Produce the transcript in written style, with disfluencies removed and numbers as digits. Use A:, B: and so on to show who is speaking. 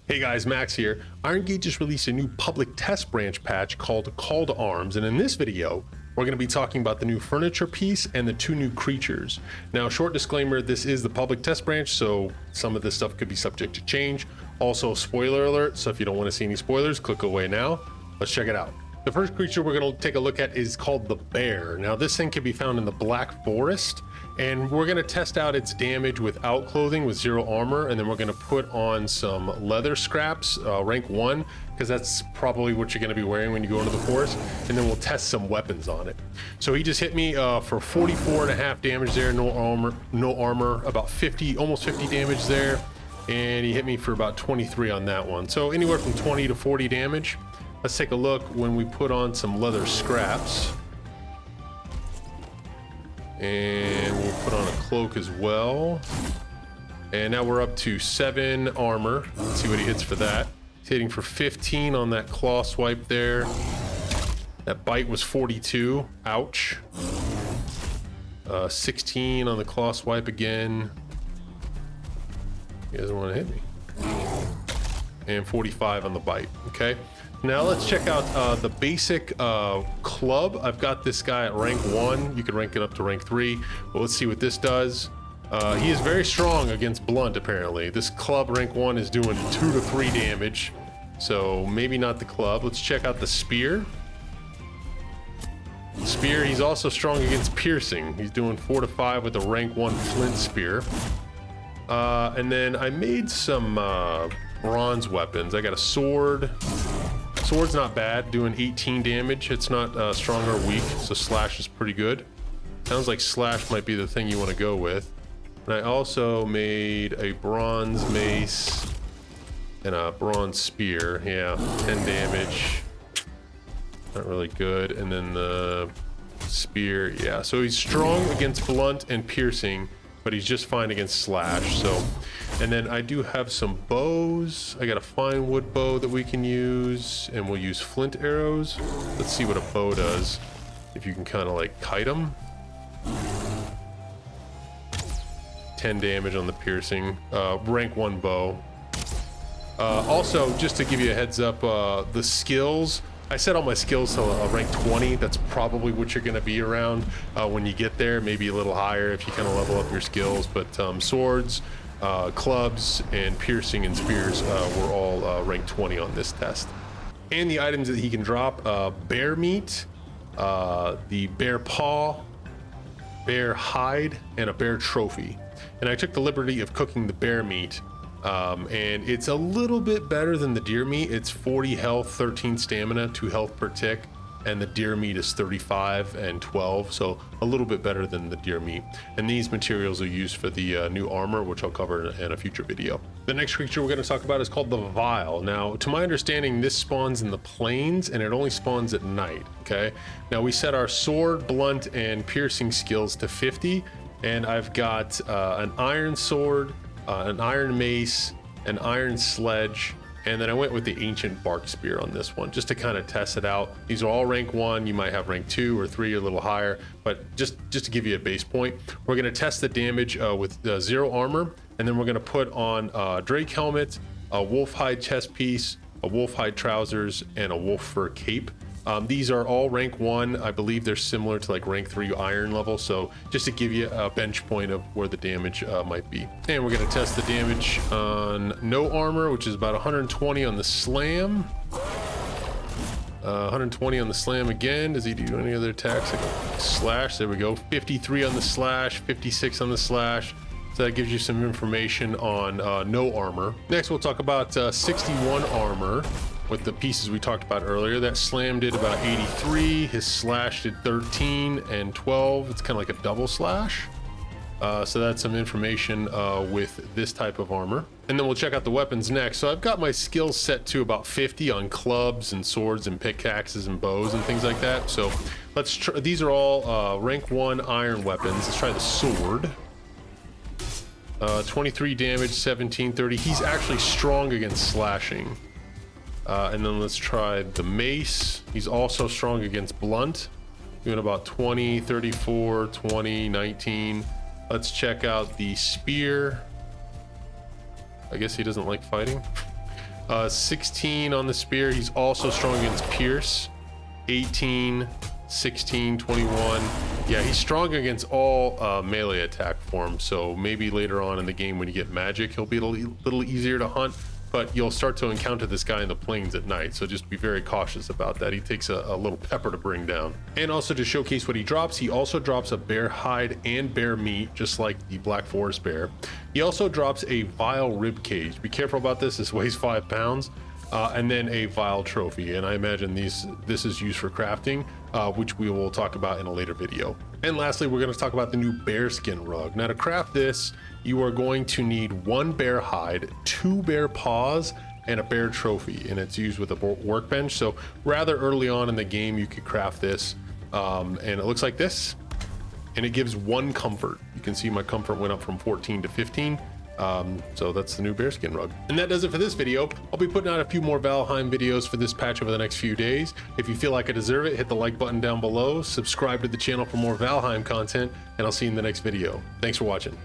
A: Hey guys, Max here. IronGate just released a new public test branch patch called Call to Arms, and in this video, we're going to be talking about the new furniture piece and the two new creatures. Now, short disclaimer, this is the public test branch, so some of this stuff could be subject to change. Also, spoiler alert, so if you don't want to see any spoilers, click away now. Let's check it out. The first creature we're going to take a look at is called the Bear. Now, this thing can be found in the Black Forest, and we're going to test out its damage without clothing with 0 armor, and then we're going to put on some leather scraps, rank 1, because that's probably what you're going to be wearing when you go into the forest, and then we'll test some weapons on it. So he just hit me for 44.5 damage there, no armor, about 50, almost 50 damage there, and he hit me for about 23 on that one. So anywhere from 20 to 40 damage. Let's take a look when we put on some leather scraps. And we'll put on a cloak as well. And now we're up to 7 armor. Let's see what he hits for that. He's hitting for 15 on that claw swipe there. That bite was 42. Ouch. 16 on the claw swipe again. He doesn't want to hit me. And 45 on the bite. Okay. Now let's check out the basic club. I've got this guy at rank 1. You can rank it up to rank 3. But let's see what this does. He is very strong against blunt, apparently. This club rank 1 is doing 2 to 3 damage. So maybe not the club. Let's check out the spear. Spear, he's also strong against piercing. He's doing 4 to 5 with a rank 1 flint spear. And then I made some bronze weapons. I got a sword. Sword's not bad, doing 18 damage. It's not strong or weak, so slash is pretty good. Sounds like slash might be the thing you want to go with. And I also made a bronze mace and a bronze spear. Yeah, 10 damage. Not really good. And then the spear, yeah. So he's strong against blunt and piercing, but he's just fine against slash. So, and then I do have some bows. I got a fine wood bow that we can use, and we'll use flint arrows. Let's see what a bow does. If you can kind of like kite them. 10 damage on the piercing. Rank 1 bow. Also, just to give you a heads up, the skills. I set all my skills to rank 20. That's probably what you're going to be around when you get there. Maybe a little higher if you kind of level up your skills. But swords, clubs, and piercing and spears were all rank 20 on this test. And the items that he can drop, bear meat, the bear paw, bear hide, and a bear trophy. And I took the liberty of cooking the bear meat. And it's a little bit better than the deer meat. It's 40 health, 13 stamina, 2 health per tick, and the deer meat is 35 and 12, so a little bit better than the deer meat. And these materials are used for the new armor, which I'll cover in a future video. The next creature we're going to talk about is called the Vile. Now, to my understanding, this spawns in the plains, and it only spawns at night, okay? Now, we set our sword, blunt, and piercing skills to 50, and I've got an iron sword, an iron mace, an iron sledge, and then I went with the ancient bark spear on this one just to kind of test it out. These are all rank 1. You might have rank 2 or 3 or a little higher, but just to give you a base point, we're going to test the damage with 0 armor, and then we're going to put on a drake helmet, a wolf hide chest piece, a wolf hide trousers, and a wolf fur cape. These are all rank 1. I believe they're similar to like rank 3 iron level. So just to give you a bench point of where the damage might be. And we're going to test the damage on no armor, which is about 120 on the slam. 120 on the slam again. Does he do any other attacks? Like slash, there we go. 53 on the slash, 56 on the slash. So that gives you some information on no armor. Next, we'll talk about 61 armor. With the pieces we talked about earlier. That slam did about 83, his slash did 13 and 12. It's kind of like a double slash. So that's some information with this type of armor. And then we'll check out the weapons next. So I've got my skills set to about 50 on clubs and swords and pickaxes and bows and things like that. So let's try, these are all rank 1 iron weapons. Let's try the sword. 23 damage, 17, 30. He's actually strong against slashing. And then let's try the mace. He's also strong against blunt, doing about 20, 34, 20, 19. Let's check out the spear. I guess he doesn't like fighting. 16 on the spear. He's also strong against pierce. 18, 16, 21. Yeah, he's strong against all melee attack forms. So maybe later on in the game when you get magic, he'll be a little easier to hunt. But you'll start to encounter this guy in the plains at night, so just be very cautious about that. He takes a little pepper to bring down. And also to showcase what he drops, he also drops a bear hide and bear meat, just like the Black Forest bear. He also drops a vile rib cage. Be careful about this. This weighs 5 pounds. And then a vile trophy, and I imagine this is used for crafting, which we will talk about in a later video. And lastly, we're going to talk about the new bearskin rug. Now to craft this, you are going to need 1 bear hide, 2 bear paws, and a bear trophy, and it's used with a workbench. So rather early on in the game, you could craft this, and it looks like this, and it gives 1 comfort. You can see my comfort went up from 14 to 15. So that's the new bearskin rug. And that does it for this video. I'll be putting out a few more Valheim videos for this patch over the next few days. If you feel like I deserve it, hit the like button down below, subscribe to the channel for more Valheim content, and I'll see you in the next video. Thanks for watching.